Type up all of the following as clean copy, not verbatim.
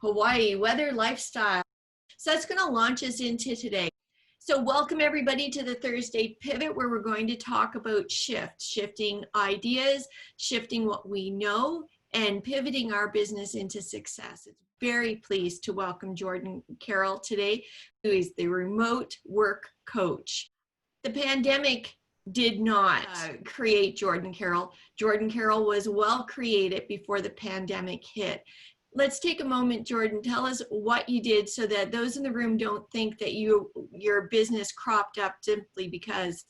Hawaii, weather, lifestyle. So that's going to launch us into today. So welcome everybody to the Thursday Pivot, where we're going to talk about shift, shifting ideas, shifting what we know, and pivoting our business into success. It's very pleased to welcome Jordan Carroll today, who is the remote work coach. The pandemic did not create Jordan Carroll. Jordan Carroll was well created before the pandemic hit. Let's take a moment, Jordan. Tell us what you did so that those in the room don't think that your business cropped up simply because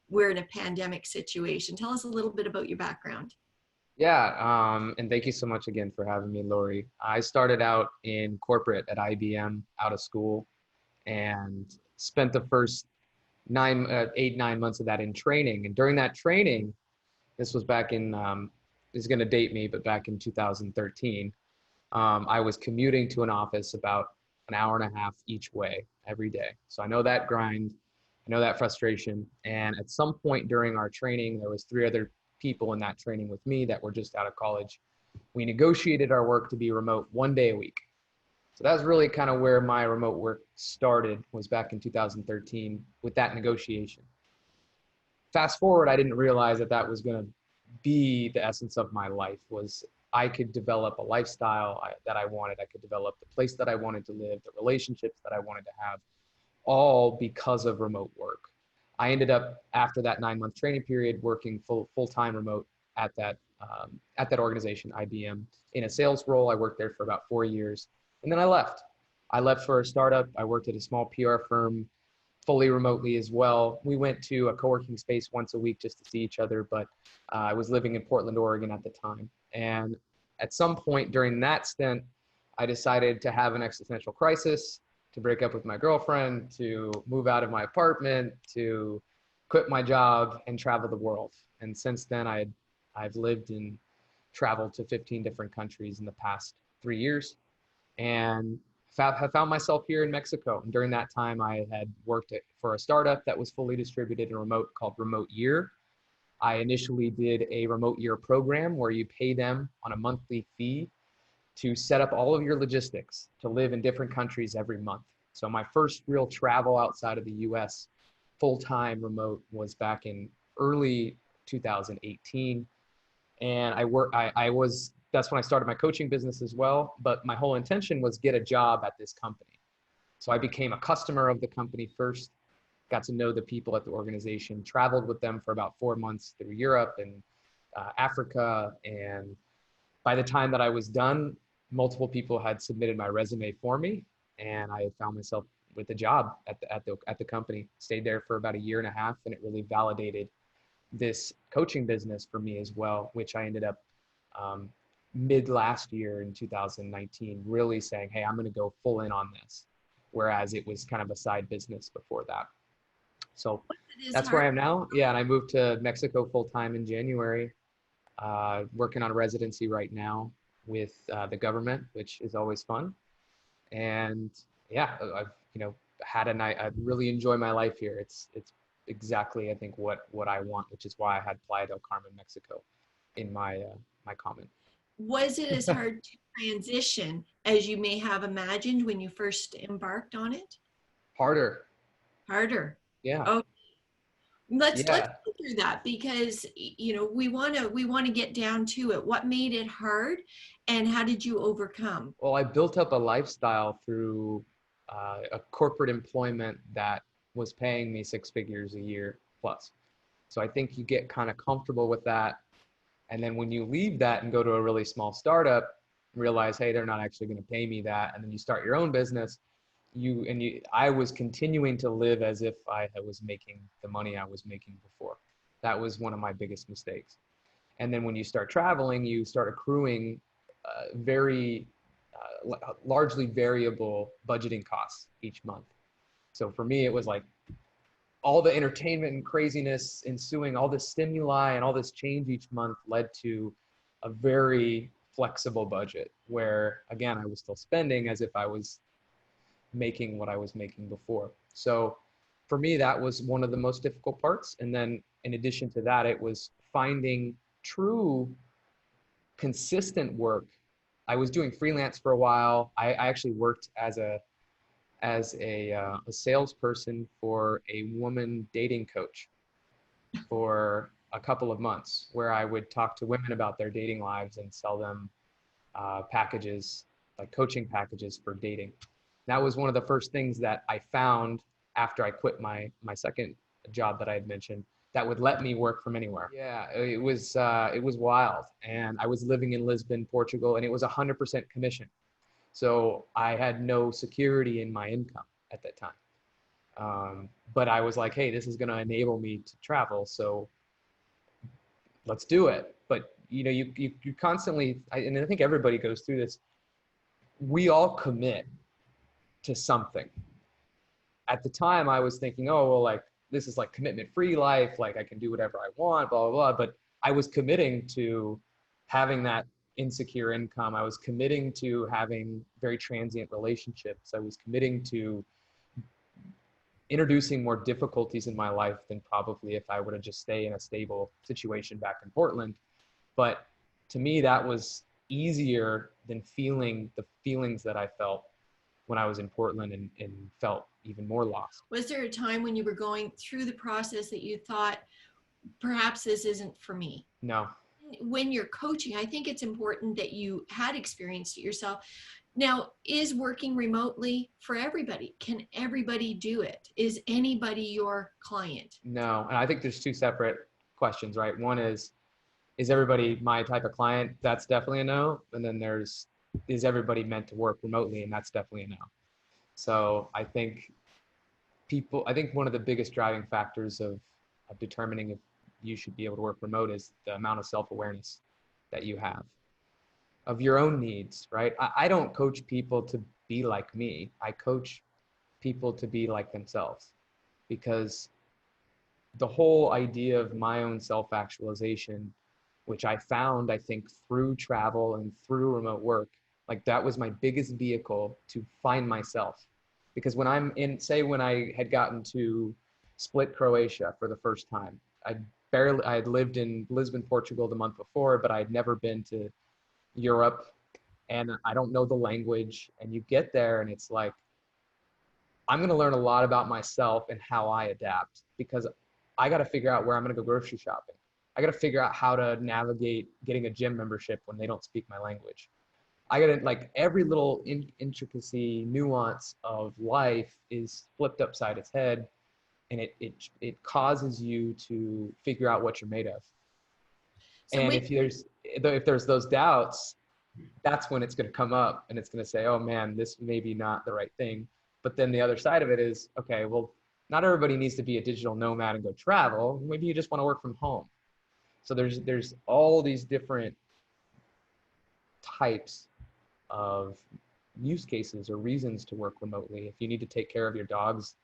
we're in a pandemic situation. Tell us a little bit about your background. Yeah, and thank you so much again for having me, Lori. I started out in corporate at IBM out of school and spent the first 9 months of that in training. And during that training, this was back in, this is going to date me, but back in 2013, I was commuting to an office about an hour and a half each way every day. So I know that grind, I know that frustration. And at some point during our training, there was 3 other people in that training with me that were just out of college. We negotiated our work to be remote 1 day a week. So that's really kind of where my remote work started, was back in 2013 with that negotiation. Fast forward, I didn't realize that that was going to be the essence of my life. Was I could develop a lifestyle that I wanted. I could develop the place that I wanted to live, the relationships that I wanted to have, all because of remote work. I ended up, after that 9-month training period, working full-time remote at that organization, IBM, in a sales role. I worked there for about 4 years, and then I left. I left for a startup. I worked at a small PR firm, fully remotely as well. We went to a co-working space once a week just to see each other, but I was living in Portland, Oregon at the time. And at some point during that stint, I decided to have an existential crisis, to break up with my girlfriend, to move out of my apartment, to quit my job and travel the world. And since then, I've lived and traveled to 15 different countries in the past 3 years, and have found myself here in Mexico. And during that time, I had worked for a startup that was fully distributed and remote called Remote Year. I initially did a Remote Year program where you pay them on a monthly fee to set up all of your logistics to live in different countries every month. So my first real travel outside of the US, full-time remote, was back in early 2018. And that's when I started my coaching business as well. But my whole intention was get a job at this company. So I became a customer of the company first, got to know the people at the organization, traveled with them for about 4 months through Europe and Africa. And by the time that I was done, multiple people had submitted my resume for me, and I had found myself with a job at the company. Stayed there for about 1.5 years, and it really validated this coaching business for me as well, which I ended up mid last year in 2019, really saying, hey, I'm going to go full in on this, whereas it was kind of a side business before that. So that's where I am now. Yeah, and I moved to Mexico full time in January. Working on a residency right now with the government, which is always fun. And yeah, I've I really enjoy my life here. It's exactly, I think, what I want, which is why I had Playa del Carmen, Mexico, in my my comment. Was it as hard to transition as you may have imagined when you first embarked on it? Harder. Yeah. Oh, let's go through that, because we want to get down to it. What made it hard, and how did you overcome? Well, I built up a lifestyle through a corporate employment that was paying me 6 figures a year plus. So I think you get kind of comfortable with that, and then when you leave that and go to a really small startup, realize, hey, they're not actually going to pay me that, and then you start your own business. I was continuing to live as if I was making the money I was making before. That was one of my biggest mistakes. And then when you start traveling, you start accruing largely variable budgeting costs each month. So for me, it was like all the entertainment and craziness ensuing, all this stimuli and all this change each month led to a very flexible budget where, again, I was still spending as if I was making what I was making before. So for me, that was one of the most difficult parts. And then in addition to that, it was finding true consistent work. I was doing freelance for a while. I actually worked as a salesperson for a woman dating coach for a couple of months, where I would talk to women about their dating lives and sell them packages, like coaching packages for dating. That was one of the first things that I found after I quit my second job that I had mentioned, that would let me work from anywhere. Yeah, it was wild, and I was living in Lisbon, Portugal, and it was 100% commission. So I had no security in my income at that time. But I was like, hey, this is going to enable me to travel, so let's do it. But you constantly, and I think everybody goes through this. We all commit to something. At the time, I was thinking, oh well, like this is like commitment-free life, like I can do whatever I want, blah blah blah. But I was committing to having that insecure income. I was committing to having very transient relationships. I was committing to introducing more difficulties in my life than probably if I were to just stay in a stable situation back in Portland. But to me, that was easier than feeling the feelings that I felt when I was in Portland, and felt even more lost. Was there a time when you were going through the process that you thought, perhaps this isn't for me? No. When you're coaching, I think it's important that you had experienced it yourself. Now, is working remotely for everybody? Can everybody do it? Is anybody your client? No. And I think there's two separate questions, right? One is everybody my type of client? That's definitely a no. And then is everybody meant to work remotely? And that's definitely a no. So I think one of the biggest driving factors of determining if you should be able to work remote is the amount of self-awareness that you have of your own needs, right? I don't coach people to be like me. I coach people to be like themselves, because the whole idea of my own self-actualization, which I found, I think, through travel and through remote work, like that was my biggest vehicle to find myself. Because when when I had gotten to Split, Croatia for the first time, I had lived in Lisbon, Portugal the month before, but I'd never been to Europe, and I don't know the language. And you get there and it's like, I'm going to learn a lot about myself and how I adapt, because I got to figure out where I'm going to go grocery shopping. I got to figure out how to navigate getting a gym membership when they don't speak my language. I got to, like, every little intricacy, nuance of life is flipped upside its head, and it causes you to figure out what you're made of. So and if there's those doubts, that's when it's going to come up, and it's going to say, oh man, this may be not the right thing. But then the other side of it is, okay, well, not everybody needs to be a digital nomad and go travel. Maybe you just want to work from home. So there's all these different types of use cases or reasons to work remotely. If you need to take care of your dogs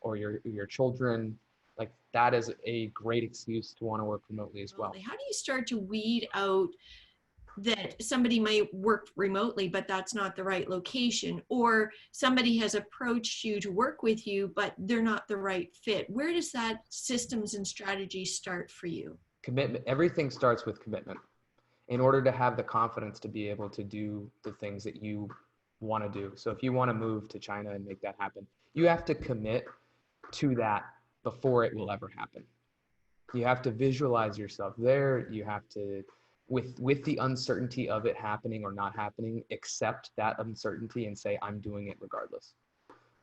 or your children, like that is a great excuse to want to work remotely as well. How do you start to weed out that somebody might work remotely, but that's not the right location, or somebody has approached you to work with you, but they're not the right fit? Where does that systems and strategy start for you? Commitment. Everything starts with commitment. In order to have the confidence to be able to do the things that you want to do. So if you want to move to China and make that happen, you have to commit to that before it will ever happen. You have to visualize yourself there. You have to, with the uncertainty of it happening or not happening, accept that uncertainty and say, I'm doing it regardless.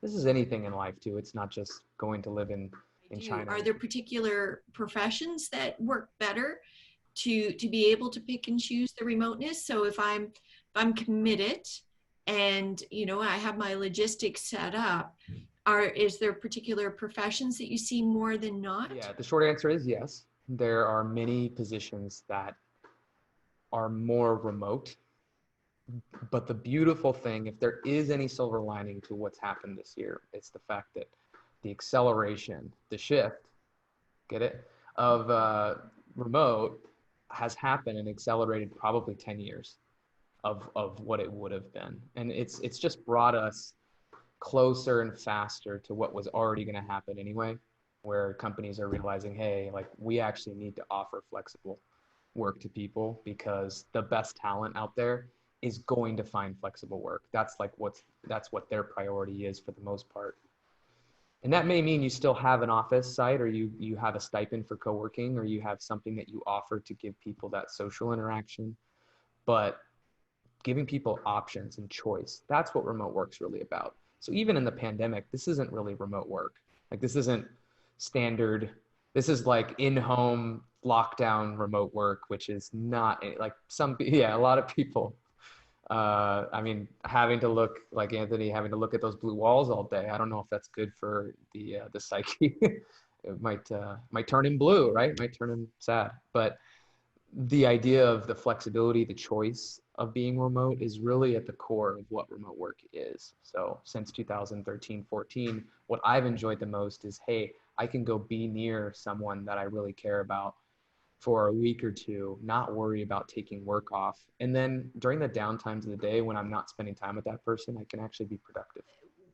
This is anything in life too. It's not just going to live in China. Are there particular professions that work better to be able to pick and choose the remoteness? So if I'm committed and I have my logistics set up, is there particular professions that you see more than not? Yeah, the short answer is yes. There are many positions that are more remote. But the beautiful thing, if there is any silver lining to what's happened this year, it's the fact that the acceleration, the shift, get it, of remote has happened and accelerated probably 10 years of what it would have been. And it's just brought us closer and faster to what was already going to happen anyway, where companies are realizing, hey, like we actually need to offer flexible work to people, because the best talent out there is going to find flexible work. That's what their priority is for the most part. And that may mean you still have an office site, or you have a stipend for co-working, or you have something that you offer to give people that social interaction. But giving people options and choice, that's what remote work's really about. So even in the pandemic, this isn't really remote work. Like, this isn't standard. This is like in-home lockdown remote work, which is not like a lot of people, I mean, having to look like Anthony, having to look at those blue walls all day. I don't know if that's good for the psyche. It might turn him blue, right? It might turn him sad. But the idea of the flexibility, the choice of being remote is really at the core of what remote work is. So since 2013, 14, what I've enjoyed the most is, hey, I can go be near someone that I really care about for a week or two, not worry about taking work off. And then during the downtimes of the day when I'm not spending time with that person, I can actually be productive.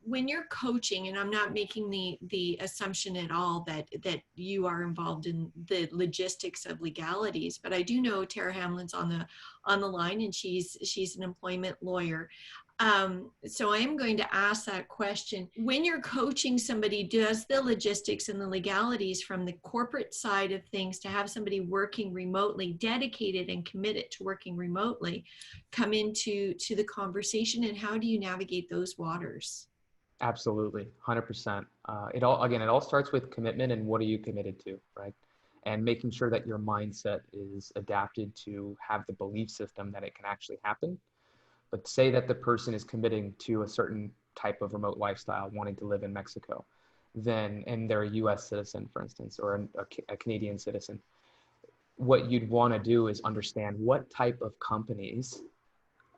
When you're coaching, and I'm not making the assumption at all that you are involved in the logistics of legalities, but I do know Tara Hamlin's on the line, and she's an employment lawyer. So I am going to ask that question. When you're coaching somebody, does the logistics and the legalities from the corporate side of things, to have somebody working remotely, dedicated and committed to working remotely, come into the conversation, and how do you navigate those waters? Absolutely, 100%. It all starts with commitment, and what are you committed to, right? And making sure that your mindset is adapted to have the belief system that it can actually happen. But say that the person is committing to a certain type of remote lifestyle, wanting to live in Mexico, and they're a US citizen, for instance, or a Canadian citizen. What you'd want to do is understand what type of companies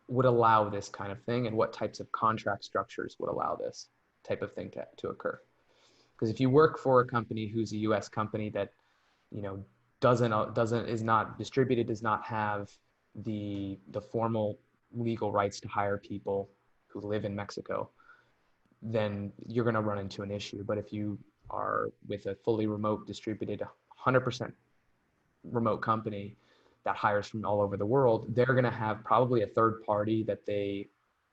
would allow this kind of thing, and what types of contract structures would allow this type of thing to occur. Because if you work for a company who's a US company that, is not distributed, does not have the formal legal rights to hire people who live in Mexico, then you're going to run into an issue. But if you are with a fully remote, distributed, 100% remote company that hires from all over the world, they're going to have probably a third party that they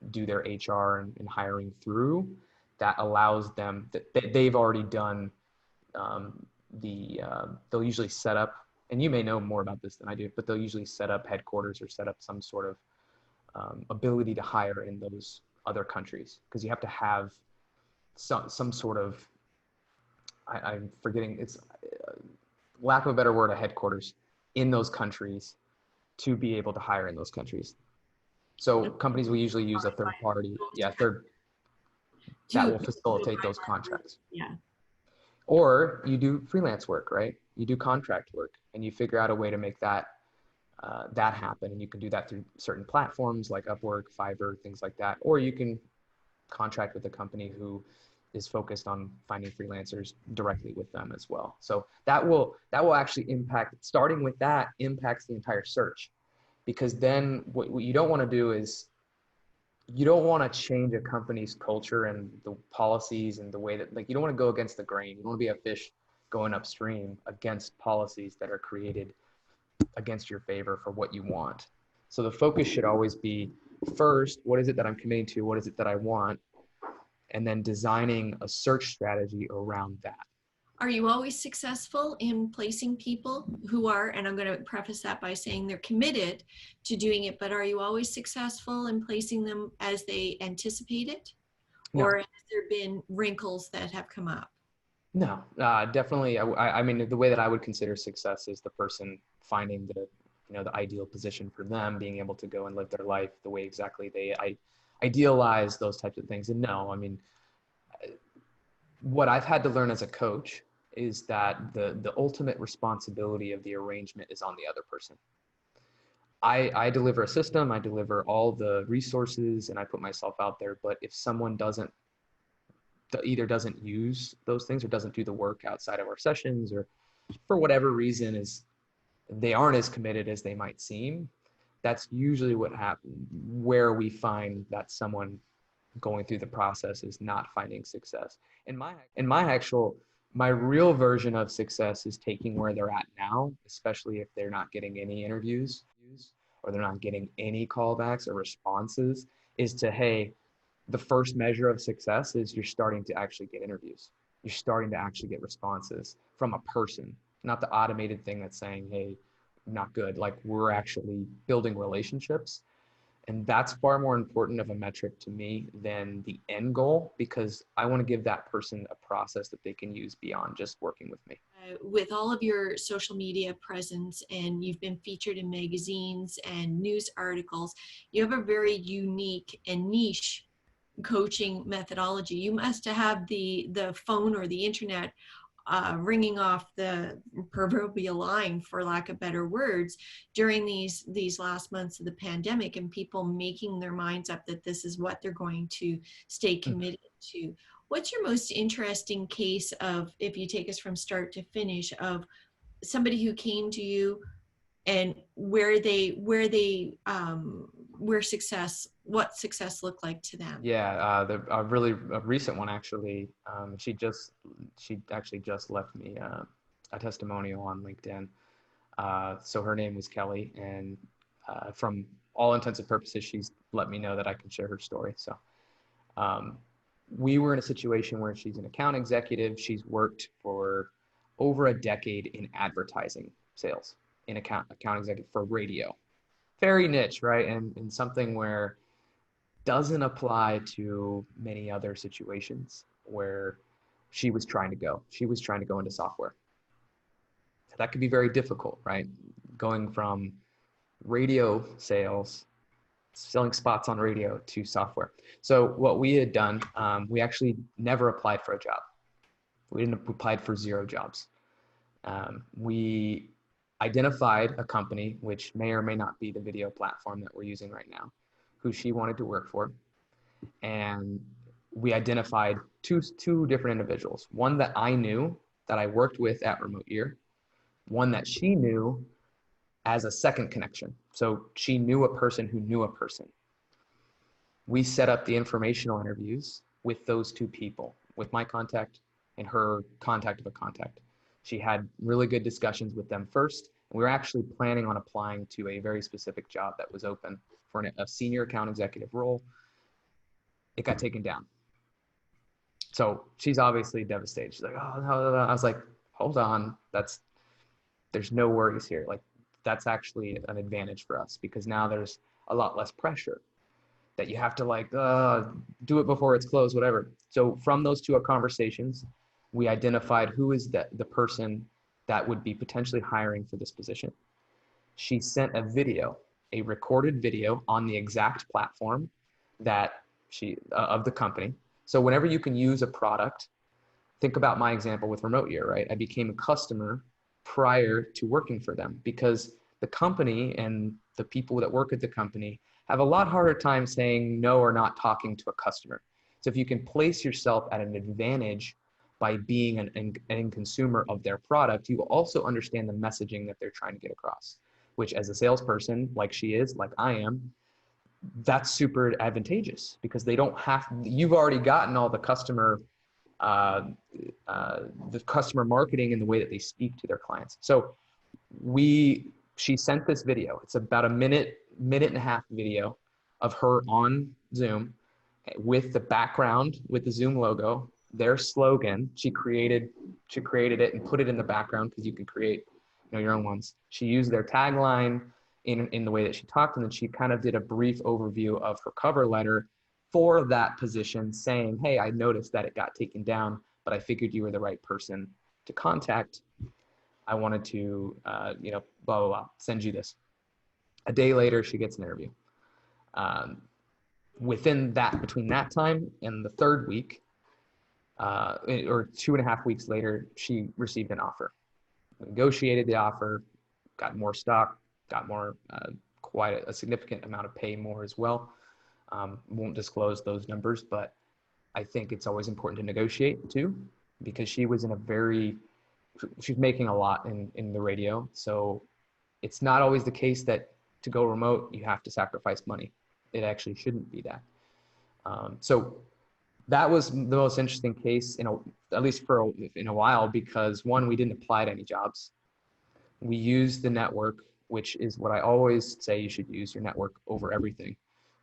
do their HR and hiring through, that allows them, that they've already done they'll usually set up, and you may know more about this than I do, but they'll usually set up headquarters or set up some sort of ability to hire in those other countries, because you have to have some sort of, I'm forgetting, it's lack of a better word, a headquarters in those countries to be able to hire in those countries. So companies will usually use a third party, that will facilitate those contracts. Yeah. Or you do freelance work, right? You do contract work, and you figure out a way to make that happen. And you can do that through certain platforms like Upwork, Fiverr, things like that. Or you can contract with a company who is focused on finding freelancers directly with them as well. So that will actually impact, starting with that impacts the entire search, because then what you don't want to do is, you don't want to change a company's culture and the policies and the way that, like, you don't want to go against the grain. You don't want to be a fish going upstream against policies that are created against your favor for what you want. So the focus should always be, first, what is it that I'm committing to? What is it that I want? And then designing a search strategy around that. Are you always successful in placing people who are, and I'm going to preface that by saying they're committed to doing it, but are you always successful in placing them as they anticipated? No. Or has there been wrinkles that have come up? No, definitely. I mean, the way that I would consider success is the person finding the ideal position for them, being able to go and live their life the way exactly they idealize, those types of things. And no, I mean, what I've had to learn as a coach is that the ultimate responsibility of the arrangement is on the other person. I deliver a system, I deliver all the resources, and I put myself out there. But if someone either doesn't use those things or doesn't do the work outside of our sessions, or for whatever reason they aren't as committed as they might seem, that's usually what happens, where we find that someone going through the process is not finding success. My real version of success is taking where they're at now, especially if they're not getting any interviews, or they're not getting any callbacks or responses, is to, hey, the first measure of success is you're starting to actually get interviews. You're starting to actually get responses from a person, not the automated thing that's saying, hey, not good. Like, we're actually building relationships. And that's far more important of a metric to me than the end goal, because I want to give that person a process that they can use beyond just working with me. With all of your social media presence, and you've been featured in magazines and news articles, you have a very unique and niche coaching methodology. You must have the phone or the internet ringing off the proverbial line, for lack of better words, during these last months of the pandemic, and people making their minds up that this is what they're going to stay committed to. What's your most interesting case of, if you take us from start to finish, of somebody who came to you and where what success looked like to them? Yeah, a really recent one actually. She actually just left me a testimonial on LinkedIn. So her name was Kelly, and from all intents and purposes, she's let me know that I can share her story. So we were in a situation where she's an account executive. She's worked for over a decade in advertising sales, in account executive for radio. Very niche, right? And something where doesn't apply to many other situations where she was trying to go. She was trying to go into software. So that could be very difficult, right? Going from radio sales, selling spots on radio, to software. So what we had done, we actually never applied for a job. We applied for 0 jobs. We identified a company, which may or may not be the video platform that we're using right now, who she wanted to work for. And we identified two different individuals. One that I knew, that I worked with at Remote Year. One that she knew as a second connection. So she knew a person who knew a person. We set up the informational interviews with those 2 people, with my contact and her contact of a contact. She had really good discussions with them first. And we were actually planning on applying to a very specific job that was open for a senior account executive role. It got taken down. So she's obviously devastated. She's like, oh, no. I was like, hold on. There's no worries here. Like, that's actually an advantage for us, because now there's a lot less pressure that you have to do it before it's closed, whatever. So from those 2 conversations, we identified who is the person that would be potentially hiring for this position. She sent a recorded video on the exact platform that of the company. So whenever you can use a product, think about my example with Remote Year, right? I became a customer prior to working for them, because the company and the people that work at the company have a lot harder time saying no or not talking to a customer. So if you can place yourself at an advantage by being an end consumer of their product, you will also understand the messaging that they're trying to get across, which, as a salesperson, like she is, like I am, that's super advantageous, because they don't you've already gotten all the customer marketing and the way that they speak to their clients. So she sent this video. It's about a minute and a half video of her on Zoom with the background, with the Zoom logo, their slogan. She created it and put it in the background, because you can create your own ones. She used their tagline in the way that she talked, and then she kind of did a brief overview of her cover letter for that position, saying, hey, I noticed that it got taken down, but I figured you were the right person to contact. I wanted to, blah, blah, blah, send you this. A day later, she gets an interview. Between that time and the 3rd week, or 2.5 weeks later, she received an offer. Negotiated the offer, got more stock, got more, quite a significant amount of pay more as well. Won't disclose those numbers, but I think it's always important to negotiate too, because she was she's making a lot in the radio. So it's not always the case that to go remote, you have to sacrifice money. It actually shouldn't be that. So that was the most interesting case, at least in a while, because 1, we didn't apply to any jobs. We used the network which is what I always say you should use your network over everything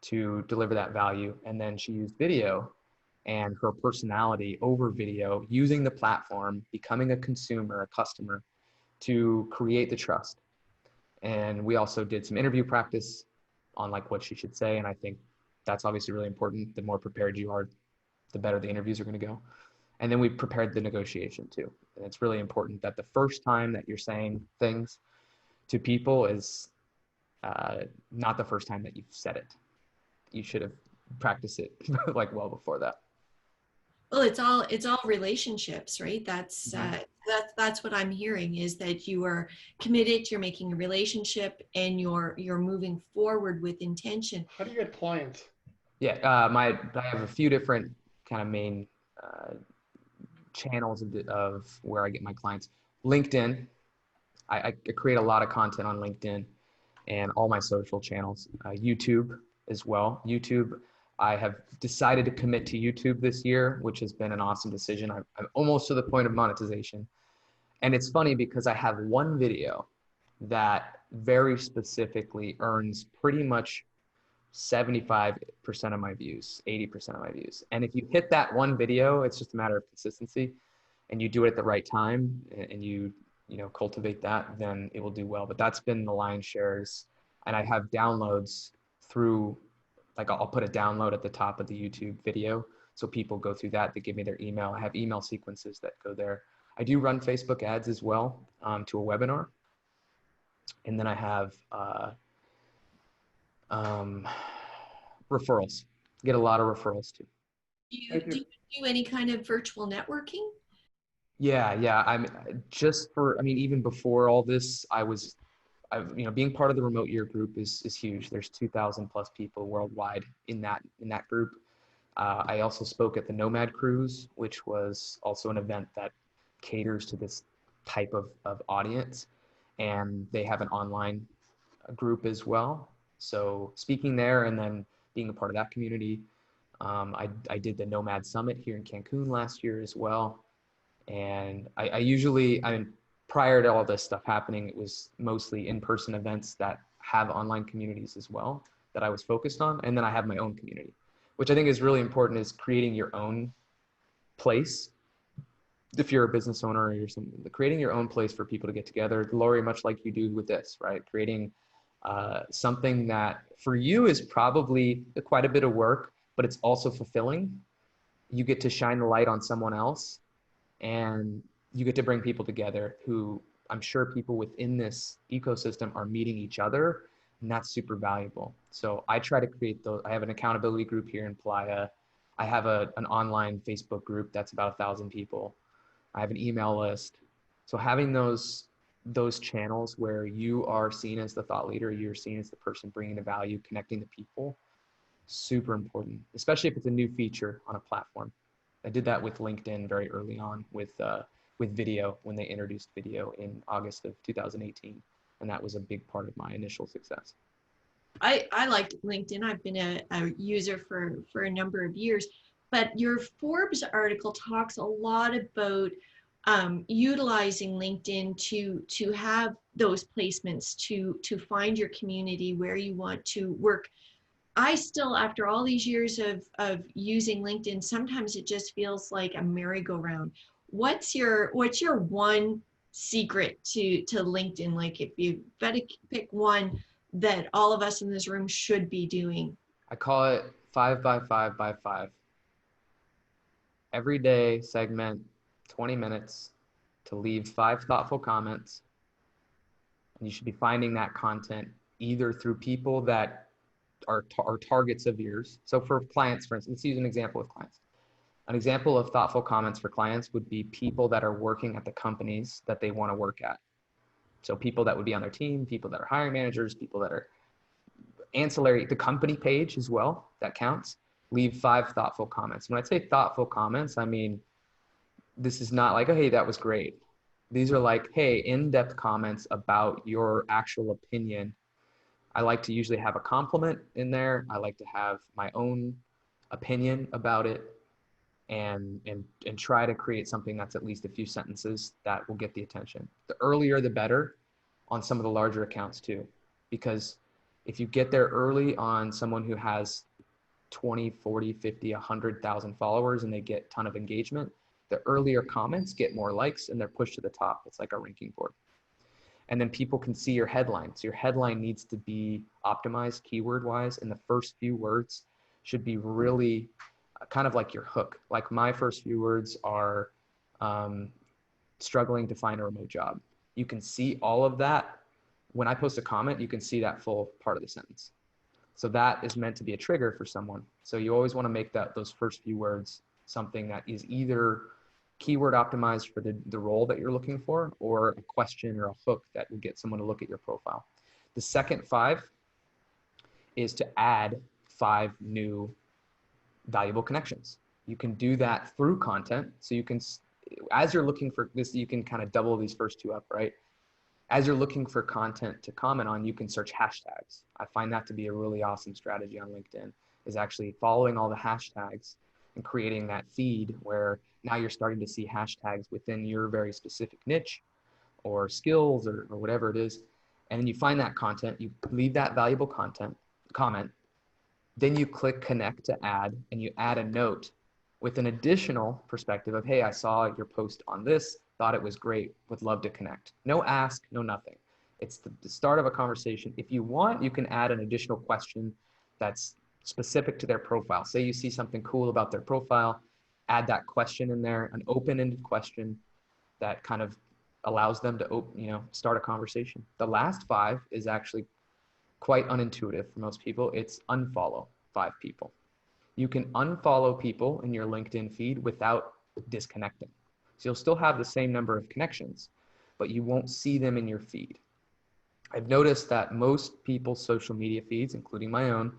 to deliver that value. And then she used video and her personality over video, using the platform, becoming a consumer, a customer, to create the trust. And we also did some interview practice on like what she should say. And I think that's obviously really important. The more prepared you are, the better the interviews are going to go. And then we prepared the negotiation too. And it's really important that the first time that you're saying things to people is not the first time that you've said it. You should have practiced it like well before that. Well, it's all relationships, right? That's what I'm hearing, is that you are committed, you're making a relationship, and you're moving forward with intention. How do you get clients? Yeah, I have a few different kind of main channels of where I get my clients. LinkedIn, I create a lot of content on LinkedIn and all my social channels. YouTube as well. YouTube, I have decided to commit to YouTube this year, which has been an awesome decision. I'm almost to the point of monetization. And it's funny because I have one video that very specifically earns pretty much 75% of my views, 80% of my views. And if you hit that one video, it's just a matter of consistency, and you do it at the right time, and you cultivate that, then it will do well. But that's been the lion's shares. And I have downloads through, like I'll put a download at the top of the YouTube video. So people go through that, they give me their email. I have email sequences that go there. I do run Facebook ads as well to a webinar. And then I have referrals. Get a lot of referrals too. Do you do any kind of virtual networking? Yeah. Even before all this, being part of the remote year group is huge. There's 2,000 plus people worldwide in that group. I also spoke at the Nomad Cruise, which was also an event that caters to this type of audience, and they have an online group as well. So speaking there and then being a part of that community, I did the Nomad Summit here in Cancun last year as well. And prior to all this stuff happening, it was mostly in-person events that have online communities as well that I was focused on. And then I have my own community, which I think is really important, is creating your own place. If you're a business owner or you're creating your own place for people to get together, Lori, much like you do with this, right? Creating something that for you is probably quite a bit of work, but it's also fulfilling. You get to shine the light on someone else, and you get to bring people together who I'm sure people within this ecosystem are meeting each other, and that's super valuable. So I try to create those. I have an accountability group here in Playa. I have an online Facebook group that's about 1,000 people. I have an email list. So having those channels where you are seen as the thought leader, you're seen as the person bringing the value, connecting the people, super important, especially if it's a new feature on a platform. I did that with LinkedIn very early on with video, when they introduced video in August of 2018. And that was a big part of my initial success. I liked LinkedIn. I've been a user for a number of years, but your Forbes article talks a lot about utilizing LinkedIn to have those placements, to find your community where you want to work. I still, after all these years of using LinkedIn, sometimes it just feels like a merry-go-round. What's your one secret to LinkedIn? Like, if you've got to pick one that all of us in this room should be doing. I call it 5 by 5 by 5. Every day, segment 20 minutes to leave 5 thoughtful comments. And you should be finding that content either through people that are targets of yours. So for clients, for instance, let's use an example with clients. An example of thoughtful comments for clients would be people that are working at the companies that they want to work at. So people that would be on their team, people that are hiring managers, people that are ancillary, the company page as well, that counts. Leave 5 thoughtful comments. When I say thoughtful comments, I mean, this is not like, oh, hey, that was great. These are like, hey, in-depth comments about your actual opinion. I like to usually have a compliment in there. I like to have my own opinion about it, and try to create something that's at least a few sentences that will get the attention. The earlier, the better. on some of the larger accounts too, because if you get there early on someone who has 20, 40, 50, 100,000 followers and they get a ton of engagement, the earlier comments get more likes and they're pushed to the top. It's like a ranking board. And then people can see your headline. So your headline needs to be optimized keyword wise, and the first few words should be really kind of like your hook. Like my first few words are struggling to find a remote job. You can see all of that. When I post a comment, you can see that full part of the sentence. So that is meant to be a trigger for someone. So you always want to make those first few words something that is either keyword optimized for the role that you're looking for, or a question or a hook that will get someone to look at your profile. The second 5 is to add 5 new valuable connections. You can do that through content. So you can, as you're looking for this, you can kind of double these first 2 up, right? As you're looking for content to comment on, you can search hashtags. I find that to be a really awesome strategy on LinkedIn, is actually following all the hashtags and creating that feed where now you're starting to see hashtags within your very specific niche or skills or whatever it is. And then you find that content, you leave that valuable comment, then you click connect to add, and you add a note with an additional perspective of, hey, I saw your post on this, thought it was great, would love to connect. No ask, no nothing. It's the start of a conversation. If you want, you can add an additional question that's specific to their profile. Say you see something cool about their profile, add that question in there, an open-ended question that kind of allows them to start a conversation. The last 5 is actually quite unintuitive for most people. It's unfollow 5 people. You can unfollow people in your LinkedIn feed without disconnecting. So you'll still have the same number of connections, but you won't see them in your feed. I've noticed that most people's social media feeds, including my own,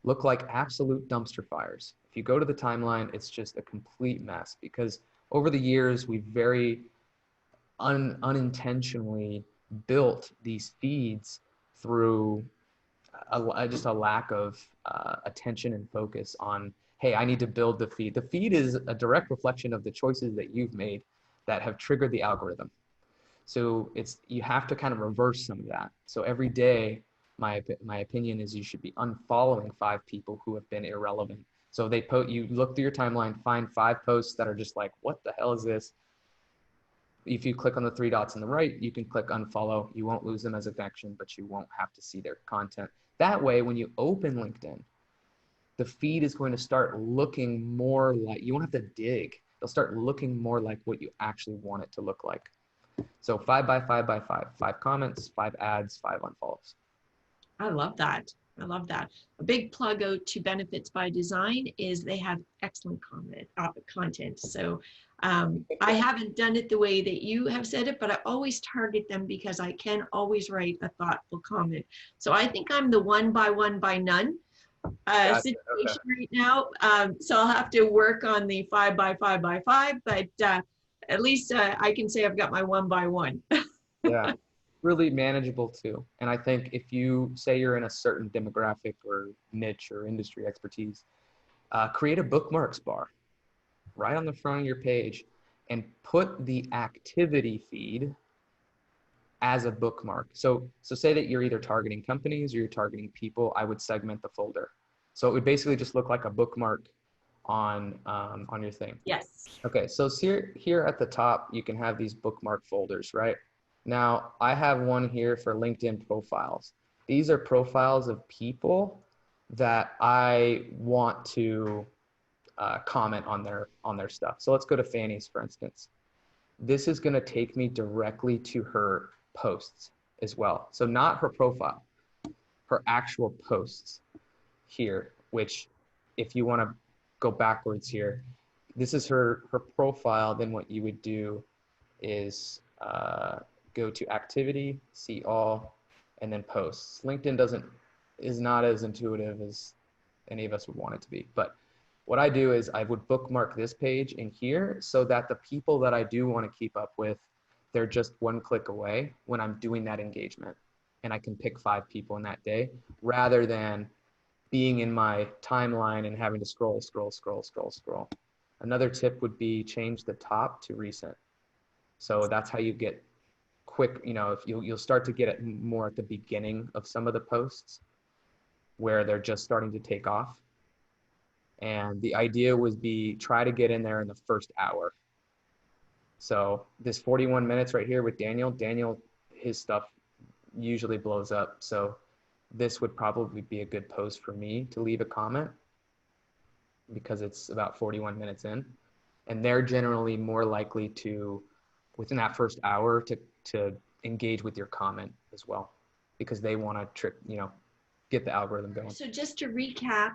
look like absolute dumpster fires. If you go to the timeline, it's just a complete mess, because over the years, we've very unintentionally built these feeds through just a lack of attention and focus on, hey, I need to build the feed. The feed is a direct reflection of the choices that you've made that have triggered the algorithm. So you have to kind of reverse some of that. So every day, my opinion is you should be unfollowing 5 people who have been irrelevant. So you look through your timeline, find 5 posts that are just like, what the hell is this? If you click on the 3 dots on the right, you can click unfollow. You won't lose them as a connection, but you won't have to see their content. That way, when you open LinkedIn, the feed is going to start looking more like, you won't have to dig. It'll start looking more like what you actually want it to look like. So 5 by 5 by 5, 5 comments, 5 ads, 5 unfollows. I love that. I love that. A big plug out to Benefits by Design is they have excellent content. So I haven't done it the way that you have said it, but I always target them because I can always write a thoughtful comment. So I think I'm the 1 by 1 by none Gotcha. situation right now. So I'll have to work on the 5 by 5 by 5, but at least I can say I've got my 1 by 1. Yeah, really manageable too. And I think if you say you're in a certain demographic or niche or industry expertise, create a bookmarks bar right on the front of your page and put the activity feed as a bookmark. So say that you're either targeting companies or you're targeting people, I would segment the folder. So it would basically just look like a bookmark on your thing. Yes. Okay, so here at the top, you can have these bookmark folders, right? Now, I have one here for LinkedIn profiles. These are profiles of people that I want to comment on their stuff. So let's go to Fanny's, for instance. This is going to take me directly to her posts as well. So not her profile, her actual posts here, which if you want to go backwards here, this is her profile. Then what you would do is go to activity, see all, and then posts. LinkedIn is not as intuitive as any of us would want it to be. But what I do is I would bookmark this page in here so that the people that I do want to keep up with, they're just 1 click away when I'm doing that engagement. And I can pick 5 people in that day rather than being in my timeline and having to scroll. Another tip would be change the top to recent. So that's how you get quick, if you'll start to get it more at the beginning of some of the posts where they're just starting to take off. And the idea would be try to get in there in the first hour. So this 41 minutes right here with Daniel, his stuff usually blows up. So this would probably be a good post for me to leave a comment because it's about 41 minutes in. And they're generally more likely to, within that first hour, to engage with your comment as well, because they want to get the algorithm going. So just to recap,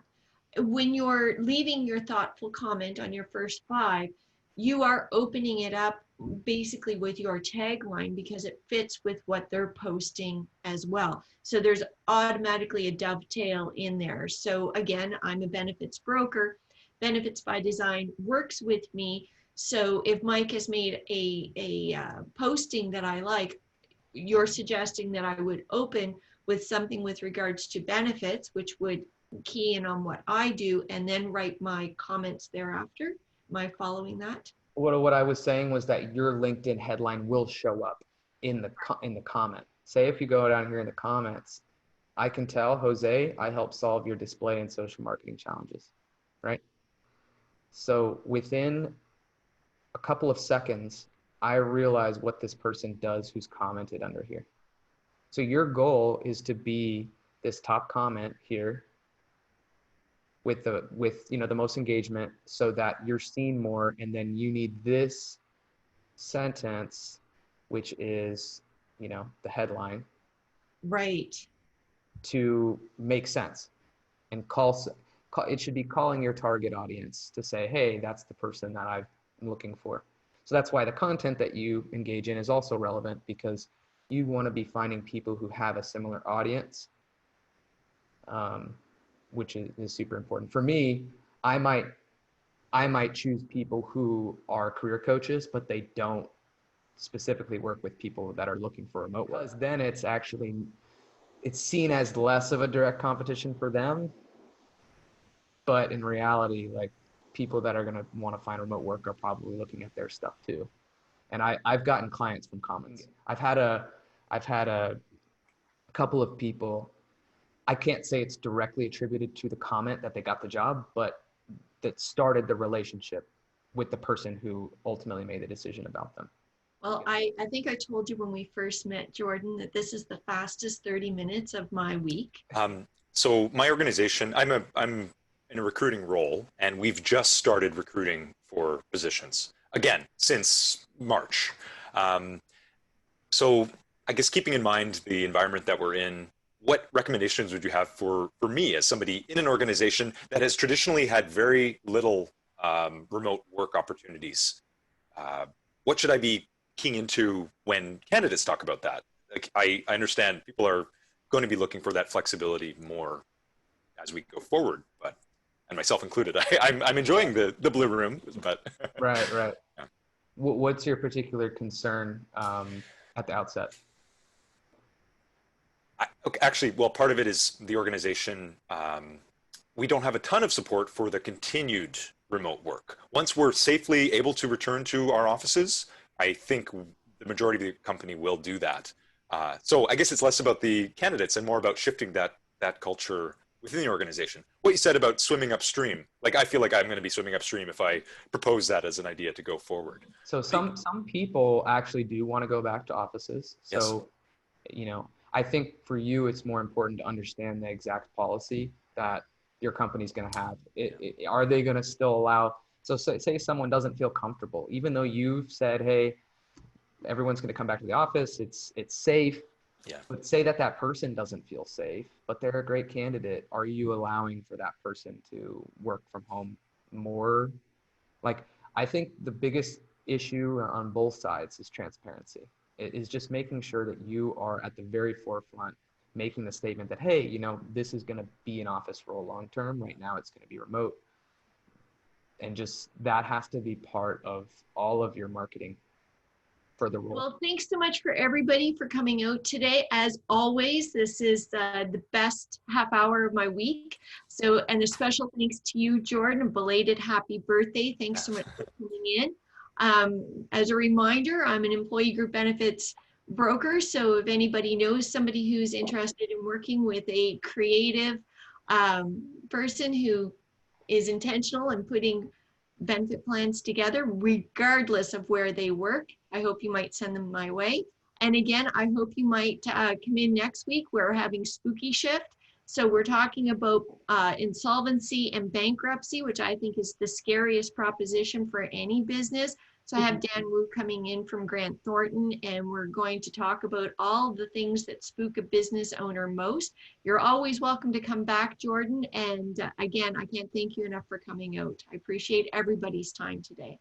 when you're leaving your thoughtful comment on your first 5, you are opening it up basically with your tagline because it fits with what they're posting as well. So there's automatically a dovetail in there. So again, I'm a benefits broker. Benefits by Design works with me. So if Mike has made a posting that I like, you're suggesting that I would open with something with regards to benefits, which would key in on what I do, and then write my comments thereafter. Am I following that? What I was saying was that your LinkedIn headline will show up in the comment. Say if you go down here in the comments, I can tell, Jose, I help solve your display and social marketing challenges, right? So within a couple of seconds, I realize what this person does who's commented under here. So your goal is to be this top comment here with the most engagement, so that you're seen more, and then you need this sentence, which is the headline, right, to make sense, and it should be calling your target audience to say, hey, that's the person that I'm looking for. So that's why the content that you engage in is also relevant, because you want to be finding people who have a similar audience, which is super important. For me, I might choose people who are career coaches, but they don't specifically work with people that are looking for remote work. Because then it's seen as less of a direct competition for them. But in reality, like, people that are going to want to find remote work are probably looking at their stuff too. And I've gotten clients from comments. I've had a couple of people, I can't say it's directly attributed to the comment that they got the job, but that started the relationship with the person who ultimately made the decision about them. Well, I think I told you when we first met, Jordan, that this is the fastest 30 minutes of my week. So my organization, I'm in a recruiting role, and we've just started recruiting for positions again since March. So I guess, keeping in mind the environment that we're in, what recommendations would you have for me as somebody in an organization that has traditionally had very little remote work opportunities? What should I be keying into when candidates talk about that? Like, I understand people are going to be looking for that flexibility more as we go forward, but, and myself included, I'm enjoying the blue room, but right. Yeah. What's your particular concern at the outset? Okay, actually, well, part of it is the organization. We don't have a ton of support for the continued remote work. Once we're safely able to return to our offices, I think the majority of the company will do that. So I guess it's less about the candidates and more about shifting that culture within the organization. What you said about swimming upstream, like, I feel like I'm going to be swimming upstream if I propose that as an idea to go forward. So some people actually do want to go back to offices. So, Yes. I think for you, it's more important to understand the exact policy that your company's going to have. Are they going to still allow, so say someone doesn't feel comfortable, even though you've said, hey, everyone's going to come back to the office, it's safe. Yeah. But say that person doesn't feel safe, but they're a great candidate. Are you allowing for that person to work from home more? Like, I think the biggest issue on both sides is transparency. It is just making sure that you are at the very forefront, making the statement that, hey, this is going to be an office role long term. Right now, it's going to be remote. And just that has to be part of all of your marketing for the role. Well, thanks so much for everybody for coming out today. As always, this is the best half hour of my week. So, and a special thanks to you, Jordan, a belated happy birthday. Thanks so much for coming in. As a reminder, I'm an employee group benefits broker. So if anybody knows somebody who's interested in working with a creative person who is intentional in putting benefit plans together, regardless of where they work, I hope you might send them my way. And again, I hope you might come in next week. We're having Spooky Shift. So we're talking about insolvency and bankruptcy, which I think is the scariest proposition for any business. So I have Dan Wu coming in from Grant Thornton, and we're going to talk about all the things that spook a business owner most. You're always welcome to come back, Jordan. And again, I can't thank you enough for coming out. I appreciate everybody's time today.